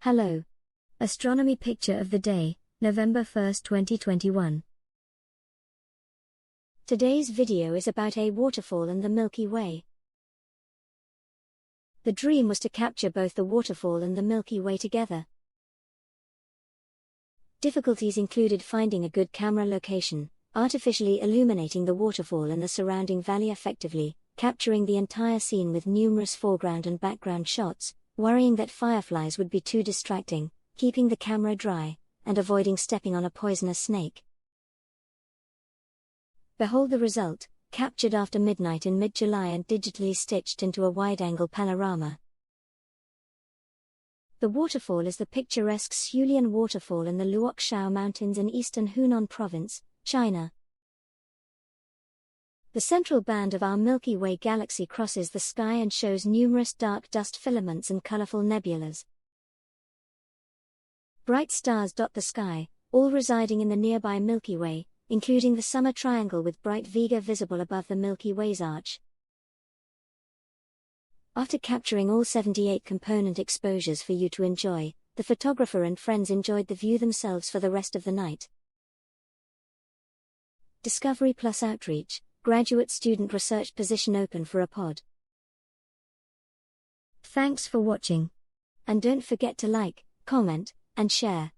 Hello. Astronomy picture of the day, November 1, 2021. Today's video is about a waterfall and the Milky Way. The dream was to capture both the waterfall and the Milky Way together. Difficulties included finding a good camera location, artificially illuminating the waterfall and the surrounding valley effectively, capturing the entire scene with numerous foreground and background shots, worrying that fireflies would be too distracting, keeping the camera dry, and avoiding stepping on a poisonous snake. Behold the result, captured after midnight in mid-July and digitally stitched into a wide-angle panorama. The waterfall is the picturesque Zhulian waterfall in the Luoxiao Mountains in eastern Hunan Province, China. The central band of our Milky Way Galaxy crosses the sky and shows numerous dark dust filaments and colorful nebulas. Bright stars dot the sky, all residing in the nearby Milky Way, including the summer triangle with bright Vega visible above the Milky Way's arch. After capturing all 78 component exposures for you to enjoy, the photographer and friends enjoyed the view themselves for the rest of the night. Discovery plus outreach, graduate student research position open for APOD. Thanks for watching. And don't forget to like, comment, and share.